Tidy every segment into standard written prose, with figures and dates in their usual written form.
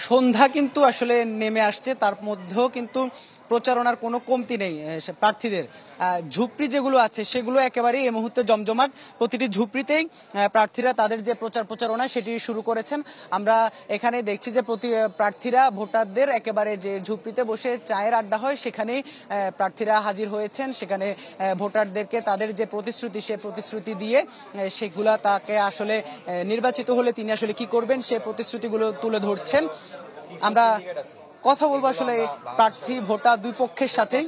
সন্ধ্যা কিন্তু আসলে নেমে আসছে, তার মধ্যেও কিন্তু প্রচারণার কোনো কমতি নেই প্রার্থীদের। ঝুপড়ি যেগুলো আছে সেগুলো একেবারেই এই মুহূর্তে জমজমাট। প্রতিটি ঝুপড়িতেই প্রার্থীরা তাদের যে প্রচারণা সেটি শুরু করেছেন। আমরা এখানে দেখছি যে প্রার্থীরা ভোটারদের একেবারে যে ঝুপড়িতে বসে চায়ের আড্ডা হয় সেখানেই প্রার্থীরা হাজির হয়েছেন। সেখানে ভোটারদেরকে তাদের যে প্রতিশ্রুতি সে প্রতিশ্রুতি দিয়ে সেগুলা তাকে আসলে নির্বাচিত হলে তিনি আসলে কি করবেন সে প্রতিশ্রুতিগুলো তুলে ধরছেন। আমরা কথা বলবো আসলে প্রার্থী ভোটার দুই পক্ষের সাথে।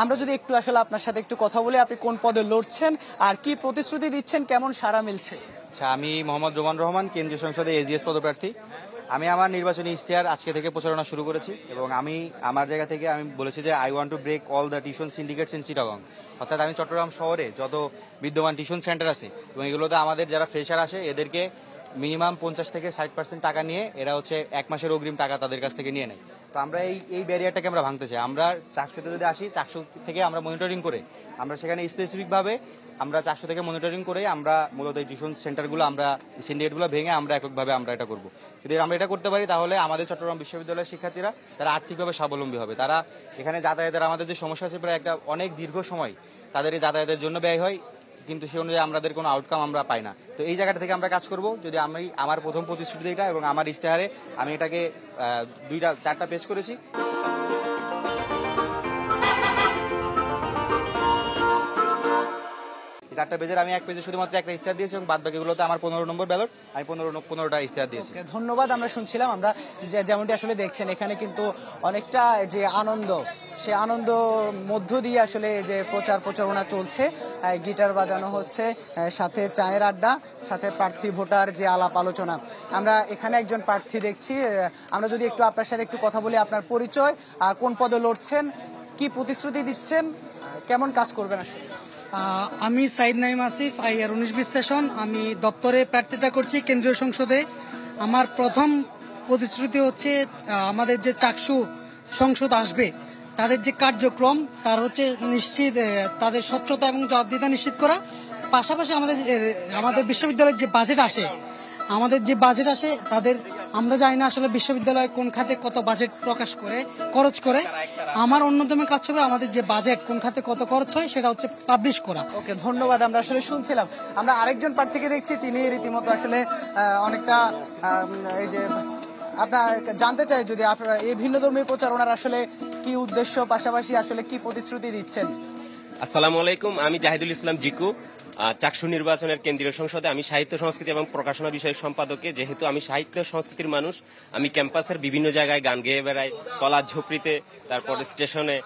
আমরা যদি একটু আসলে আপনার সাথে একটু কথা বলি, আপনি কোন পদে লড়ছেন আর কি প্রতিশ্রুতি দিচ্ছেন, কেমন সাড়া মিলছে? আচ্ছা, আমি মোহাম্মদ রোমান রহমান, কেন্দ্রীয় সংসদে এজিএস পদপ্রার্থী। আমি আমার নির্বাচনী ইশতেহার আজকে থেকে প্রচারণা শুরু করেছি এবং আমি আমার জায়গা থেকে আমি বলেছি যে I want to break all the tuition syndicates in Chittagong. অর্থাৎ আমি চট্টগ্রাম শহরে যত বিদ্যমান টিউশন সেন্টার আছে এবং এগুলোতে আমাদের যারা ফ্রেশার আসে এদেরকে মিনিমাম 50 থেকে 60% টাকা নিয়ে এরা হচ্ছে 1 মাসের অগ্রিম টাকা তাদের কাছ থেকে নিয়ে নেয়। তো আমরা এই ব্যারিয়ারটাকে আমরা ভাঙতে চাই। আমরা চাকসুতে যদি আসি, চাকসু থেকে আমরা মনিটরিং করে আমরা সেখানে স্পেসিফিকভাবে আমরা 400 থেকে মনিটরিং করে আমরা মূলত এই টিউশন সেন্টারগুলো আমরা সিন্ডিকেটগুলো ভেঙে আমরা এককভাবে আমরা এটা করব। যদি আমরা এটা করতে পারি তাহলে আমাদের চট্টগ্রাম বিশ্ববিদ্যালয়ের শিক্ষার্থীরা তারা আর্থিকভাবে স্বাবলম্বী হবে। তারা এখানে যাতায়াতের আমাদের যে সমস্যা আছে প্রায় একটা অনেক দীর্ঘ সময় তাদের এই যাতায়াতের জন্য ব্যয় হয়, কিন্তু সে অনুযায়ী আমাদের কোনো আউটকাম আমরা পাই না। তো এই জায়গাটা থেকে আমরা কাজ করব। যদি আমি আমার প্রথম প্রতিশ্রুতি এটা এবং আমার ইশতেহারে আমি এটাকে 4টা পেজ করেছি। 4টা পেজের আমি 1 পেজে শুধুমাত্র একটা ইশতেহার দিয়েছি এবং বাদ বাকিগুলোতে আমার 15 নম্বর ব্যালট, আমি 15টা ইশতেহার দিয়েছি। ধন্যবাদ। আমরা শুনছিলাম, আমরা যেমনটি আসলে দেখছেন এখানে কিন্তু অনেকটা যে আনন্দ, সে আনন্দ মধ্য দিয়ে আসলে যে প্রচারণা চলছে, গিটার বাজানো হচ্ছে, সাথে চায়ের আড্ডা, সাথে প্রার্থী ভোটার যে আলাপ আলোচনা। আমরা এখানে একজন প্রার্থী দেখছি। আমরা যদি একটু আপনার সাথে একটু কথা বলি, আপনার পরিচয়, কোন পদে লড়ছেন, কি প্রতিশ্রুতি দিচ্ছেন, কেমন কাজ করবেন আসলে? আমি সাইদ নাইম আসিফ, আইআর 19-20 সেশন। আমি দপ্তরে প্রার্থিতা করছি কেন্দ্রীয় সংসদে। আমার প্রথম প্রতিশ্রুতি হচ্ছে আমাদের যে চাকসু সংসদ আসবে তাদের যে কার্যক্রম তার হচ্ছে নিশ্চিত তাদের স্বচ্ছতা এবং জবাবদিহিতা নিশ্চিত করা। পাশাপাশি আমাদের বিশ্ববিদ্যালয়ের যে বাজেট আসে তাদের আমরা জানি না আসলে বিশ্ববিদ্যালয় কোন খাতে কত বাজেট খরচ করে। আমার অন্যতম কাজ হবে আমাদের যে বাজেট কোন খাতে কত খরচ হয় সেটা হচ্ছে পাবলিশ করা। ওকে, ধন্যবাদ। আমরা আসলে শুনছিলাম, আমরা আরেকজন প্রার্থীকে দেখছি, তিনি রীতিমতো আসলে অনেকটা এই যে আপনার জানতে চাই যদি আপনারা এই ভিন্নধর্মী প্রচারণার আসলে কি উদ্দেশ্য, পাশাপাশি আসলে কি প্রতিশ্রুতি দিচ্ছেন? আসসালামু আলাইকুম, আমি জাহিদুল ইসলাম জিকু, চাকসু নির্বাচনের কেন্দ্রীয় সংসদে আমি সাহিত্য সংস্কৃতি এবং প্রকাশনা বিষয়ক সম্পাদকে। যেহেতু আমি সাহিত্য সংস্কৃতির মানুষ, আমি ক্যাম্পাসের বিভিন্ন জায়গায় গান গেয়ে বেড়াই, কলার ঝুপড়িতে, তারপর স্টেশনে,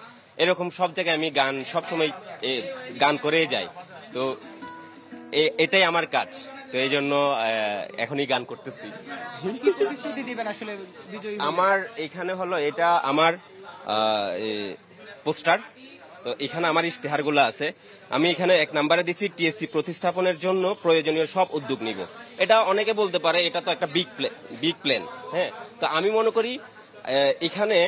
এরকম সব জায়গায় আমি গান সবসময় গান করে যাই। তো এটাই আমার কাজ। তো এই জন্য এখনই গান করতেছি। আমার এখানে হলো এটা আমার পোস্টার। তো এখানে আমার ইশতেহারগুলো আছে। আমি এখানে 1 নম্বরে দিছি টিএসসি প্রতিস্থাপনের জন্য প্রয়োজনীয় সব উদ্যোগ নিব। এটা অনেকে বলতে পারে এটা তো একটা বিগ প্ল্যান। হ্যাঁ, তো আমি মনে করি এখানে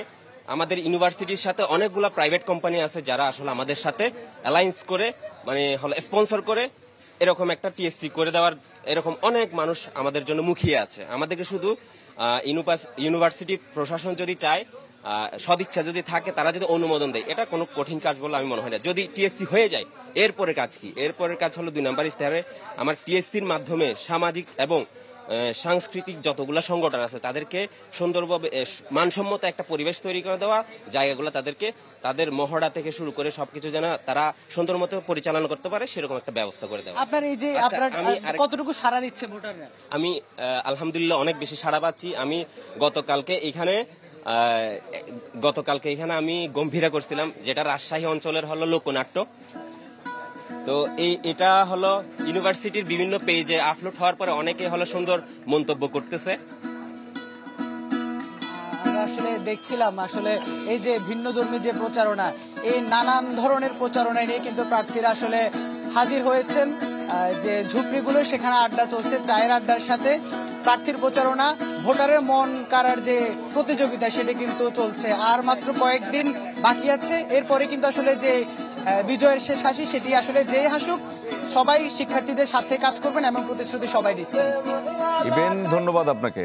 আমাদের ইউনিভার্সিটির সাথে অনেকগুলো প্রাইভেট কোম্পানি আছে যারা আসলে আমাদের সাথে অ্যালায়েন্স করে মানে হলো স্পন্সর করে এরকম একটা টিএসসি করে দেওয়ার এরকম অনেক মানুষ আমাদের জন্য মুখিয়ে আছে। আমাদেরকে শুধু ইউনিভার্সিটি প্রশাসন যদি চায়, সদিচ্ছা যদি থাকে, তারা যদি অনুমোদন দেয়, এটা কোনো কঠিন কাজ বলে আমি মনে হয় না। যদি টিএসসি হয়ে যায়, এরপরে কাজ কি? এরপরের কাজ হলো 2 নম্বর ইশতেহারে আমার টিএসসির মাধ্যমে সামাজিক এবং সাংস্কৃতিক যতগুলো সংগঠন আছে তাদেরকে সুন্দরভাবে মানসম্মত একটা পরিবেশ তৈরি করে দেওয়া, জায়গাগুলো তাদেরকে তাদের মহড়া থেকে শুরু করে সবকিছু যেন তারা সুন্দর মতো পরিচালনা করতে পারে সেরকম একটা ব্যবস্থা করে দেওয়া। আপনার এই যে আপনার কতটুকু সাড়া দিচ্ছে ভোটাররা? আমি আলহামদুলিল্লাহ অনেক বেশি সাড়া পাচ্ছি। আমি গতকালকে এখানে আমি গম্ভীরা করছিলাম, যেটা রাজশাহী অঞ্চলের হলো লোকনাট্য। তো এটা হলো ইউনিভার্সিটির বিভিন্ন পেজে আপলোড হওয়ার পরে অনেকে হলো সুন্দর মন্তব্য করতেছে। আমরা আসলে দেখছিলাম আসলে এই যে ভিন্নধর্মী যে প্রচারণা, এই নানান ধরনের প্রচারণা নিয়ে কিন্তু প্রার্থীরা আসলে হাজির হয়েছেন। যে ঝুপড়িগুলো সেখানে আড্ডা চলছে, চায়ের আড্ডার সাথে প্রার্থীর প্রচারণা, ভোটারের মন কাড়ার যে প্রতিযোগিতা সেটা কিন্তু চলছে। আর মাত্র কয়েকদিন বাকি আছে, এরপরে কিন্তু আসলে যে বিজয়ের শেষ হাসি সেটি আসলে যেই হাসুক সবাই শিক্ষার্থীদের সাথে কাজ করবেন এমন প্রতিশ্রুতি সবাই দিচ্ছেন। ইবেন, ধন্যবাদ আপনাকে।